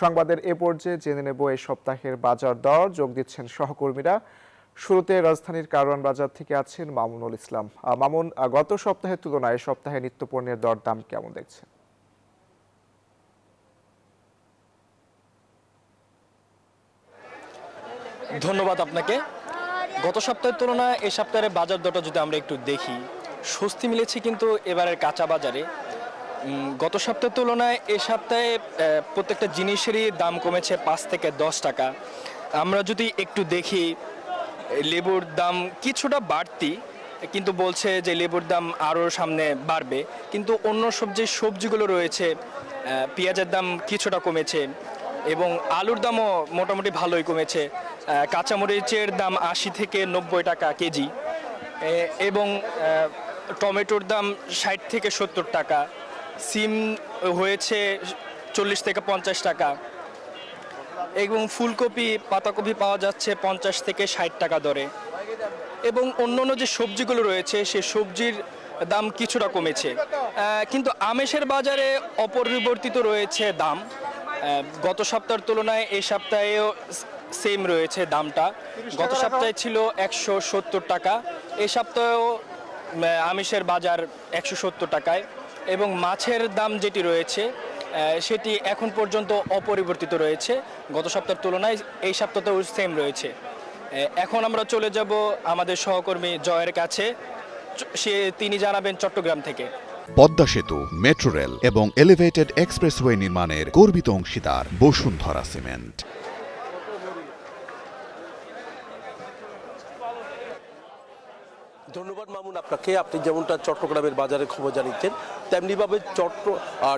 সংবাদের এ পর্যায়ে জেনে নেব এই সপ্তাহের বাজার দর। যোগ দিচ্ছেন সহকর্মীরা। শুরুতে রাজধানীর কারওয়ান বাজার থেকে আছেন মামুনুল ইসলাম। মামুন, গত সপ্তাহের তুলনায় সপ্তাহে নিত্যপণ্যের দরদাম কেমন দেখছেন? ধন্যবাদ আপনাকে। গত সপ্তাহের তুলনায় এই সপ্তাহের বাজার দরটা যদি আমরা একটু দেখি, স্বস্তি মিলেছে কিন্তু এবারের কাঁচা বাজারে। গত সপ্তাহের তুলনায় এই সপ্তাহে প্রত্যেকটা জিনিসেরই দাম কমেছে 5 থেকে 10 টাকা। আমরা যদি একটু দেখি, লেবুর দাম কিছুটা বাড়তি, কিন্তু বলছে যে লেবুর দাম আরও সামনে বাড়বে। কিন্তু অন্য সবজিগুলো রয়েছে, পেঁয়াজের দাম কিছুটা কমেছে এবং আলুর দামও মোটামুটি ভালোই কমেছে। কাঁচামরিচের দাম 80 থেকে 90 টাকা কেজি এবং টমেটোর দাম 60 থেকে 70 টাকা। সিম হয়েছে 40 থেকে 50 টাকা এবং ফুলকপি পাতাকপি পাওয়া যাচ্ছে 50 থেকে 60 টাকা দরে। এবং অন্যান্য যে সবজিগুলো রয়েছে সে সবজির দাম কিছুটা কমেছে, কিন্তু আমেশের বাজারে অপরিবর্তিত রয়েছে দাম। গত সপ্তাহের তুলনায় এই সপ্তাহেও সেম রয়েছে দামটা। গত সপ্তাহে ছিল 170 টাকা, এই সপ্তাহেও আমিষের বাজার 170 টাকায়। এবং মাছের দাম যেটি রয়েছে সেটি এখন পর্যন্ত অপরিবর্তিত রয়েছে, গত সপ্তাহের তুলনায় এই সপ্তাহতেও সেম রয়েছে। এখন আমরা চলে যাব আমাদের সহকর্মী জয়ের কাছে, তিনি জানাবেন চট্টগ্রাম থেকে। পদ্মা সেতু, মেট্রো রেল এবং এলিভেটেড এক্সপ্রেসওয়ে নির্মাণের গর্বিত অংশীদার বসুন্ধরা সিমেন্ট। ধন্যবাদ মামুন আপনাকে। আপনি যেমনটা চট্টগ্রামের বাজারের খবর জানিয়েছেন, তেমনিভাবে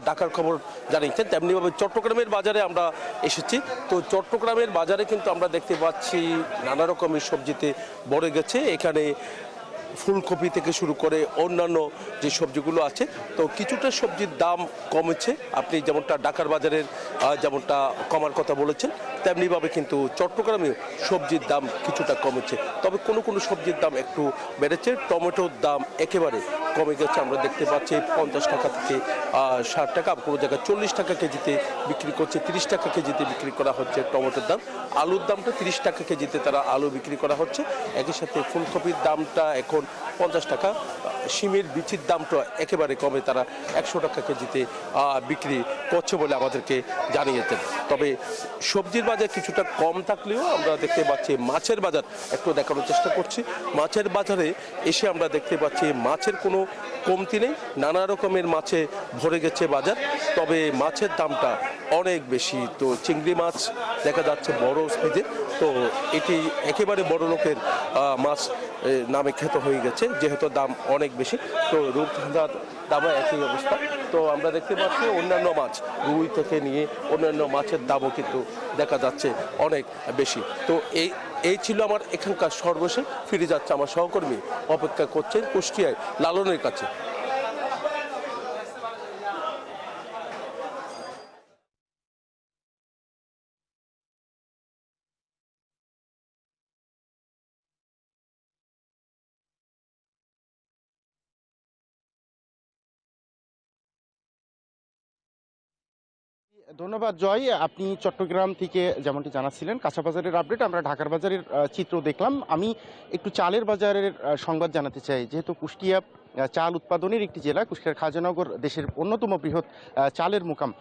ঢাকার খবর জানিয়েছেন, তেমনিভাবে চট্টগ্রামের বাজারে আমরা এসেছি। তো চট্টগ্রামের বাজারে কিন্তু আমরা দেখতে পাচ্ছি নানা রকমের সবজিতে ভরে গেছে। এখানে ফুলকপি থেকে শুরু করে অন্যান্য যে সবজিগুলো আছে, তো কিছুটা সবজির দাম কমেছে। আপনি যেমনটা ঢাকার বাজারের যেমনটা কমার কথা বলেছেন, তেমনিভাবে কিন্তু চট্টগ্রামে সবজির দাম কিছুটা কমেছে। তবে কোনো কোনো সবজির দাম একটু বেড়েছে। টমেটোর দাম একেবারে কমে গেছে, আমরা দেখতে পাচ্ছি 50 টাকা থেকে 60 টাকা, কোনো জায়গায় 40 টাকা কেজিতে বিক্রি করছে, 30 টাকা কেজিতে বিক্রি করা হচ্ছে টমেটোর দাম। আলুর দামটা 30 টাকা কেজিতে তারা আলু বিক্রি করা হচ্ছে। একই সাথে ফুলকপির দামটা এখন 50 টাকা। শিমের বিচির দামটা একেবারে কমে, তারা 100 টাকা কেজিতে বিক্রি করছে বলে আমাদেরকে জানিয়েছেন। তবে সবজির বাজার কিছুটা কম থাকলেও আমরা দেখতে পাচ্ছি মাছের বাজার একটু দেখানোর চেষ্টা করছি। মাছের বাজারে এসে আমরা দেখতে পাচ্ছি মাছের কোনো কমতি নেই, নানা রকমের মাছে ভরে গেছে বাজার। তবে মাছের দামটা অনেক বেশি। তো চিংড়ি মাছ দেখা যাচ্ছে বড় সাইজের, তো এটি একেবারে বড় লোকের মাছ নামে খ্যাত হয়ে গেছে, যেহেতু দাম অনেক বেশি। তো রূপচাঁদার দামও একই অবস্থা। তো আমরা দেখতে পাচ্ছি অন্যান্য মাছ, রুই থেকে নিয়ে অন্যান্য মাছের দামও কিন্তু দেখা যাচ্ছে অনেক বেশি। তো এই ছিল আমার এখানকার সর্বশেষ। ফিরে যাচ্ছে আমার সহকর্মী, অপেক্ষা করছেন কুষ্টিয়ায় লালনের কাছে। ধন্যবাদ জয়। আপনি চট্টগ্রাম থেকে যেমনটি জানাচ্ছিলেন কাঁচা বাজারের আপডেট, আমরা ঢাকার বাজারের চিত্র দেখলাম। আমি একটু চালের বাজারের সংবাদ জানাতে চাই। যেহেতু কুষ্টিয়া চাল উৎপাদনের একটি জেলা, কুষ্টিয়ার খাজানগর দেশের অন্যতম বৃহৎ চালের মোকাম।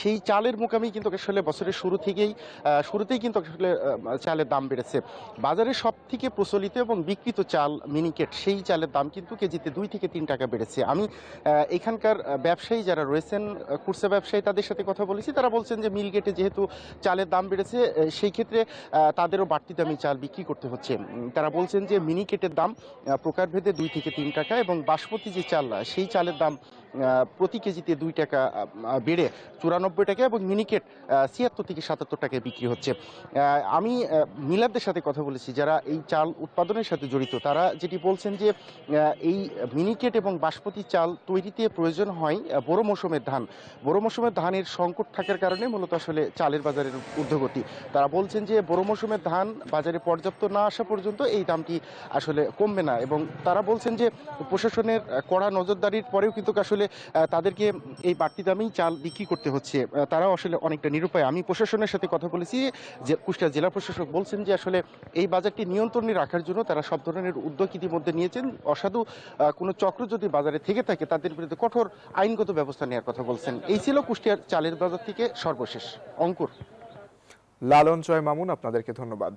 সেই চালের মোকামেই কিন্তু আসলে বছরের শুরুতেই কিন্তু আসলে চালের দাম বেড়েছে। বাজারে সব থেকে প্রচলিত এবং বিকৃত চাল মিনিকেট, সেই চালের দাম কিন্তু কেজিতে 2 থেকে 3 টাকা বেড়েছে। আমি এখানকার ব্যবসায়ী যারা রয়েছেন, খুচরা ব্যবসায়ী, তাদের সাথে কথা বলেছি। তারা বলছেন যে মিলগেটে যেহেতু চালের দাম বেড়েছে, সেই ক্ষেত্রে তাদেরও বাড়তি দামি চাল বিক্রি করতে হচ্ছে। তারা বলছেন যে মিনিকেটের দাম প্রকারভেদে 2 থেকে 3 টাকা এবং বাসমতি যে চাল, সেই চালের দাম প্রতি কেজিতে 2 টাকা বেড়ে 94 টাকা এবং মিনিকেট 76 থেকে 77 টাকায় বিক্রি হচ্ছে। আমি মিলারদের সাথে কথা বলেছি যারা এই চাল উৎপাদনের সাথে জড়িত। তারা যেটি বলছেন যে এই মিনিকেট এবং বাসমতি চাল তৈরিতে প্রয়োজন হয় বড় মৌসুমের ধান। বড় মৌসুমের ধানের সংকট থাকার কারণে মূলত আসলে চালের বাজারের ঊর্ধ্বগতি। তারা বলছেন যে বড় মৌসুমের ধান বাজারে পর্যাপ্ত না আসা পর্যন্ত এই দামটি আসলে কমবে না এবং তারা বলছেন যে প্রশাসনের কড়া নজরদারির পরেও কিন্তু আসলে আসলে তাদেরকে এই বাড়তি দামেই চাল বিক্রি করতে হচ্ছে, তারাও আসলে অনেকটা নিরুপায়। আমি প্রশাসনের সাথে কথা বলেছি, যে কুষ্টিয়া জেলা প্রশাসক বলছেন যে আসলে এই বাজারটি নিয়ন্ত্রণে রাখার জন্য তারা সব ধরনের উদ্যোগ ইতিমধ্যে নিয়েছেন। অসাধু কোনো চক্র যদি বাজারে থেকে থাকে তাদের বিরুদ্ধে কঠোর আইনগত ব্যবস্থা নেওয়ার কথা বলছেন। এই ছিল কুষ্টিয়ার চালের বাজার থেকে সর্বশেষ। অঙ্কুর। লালন, জয়, মামুন, আপনাদেরকে ধন্যবাদ।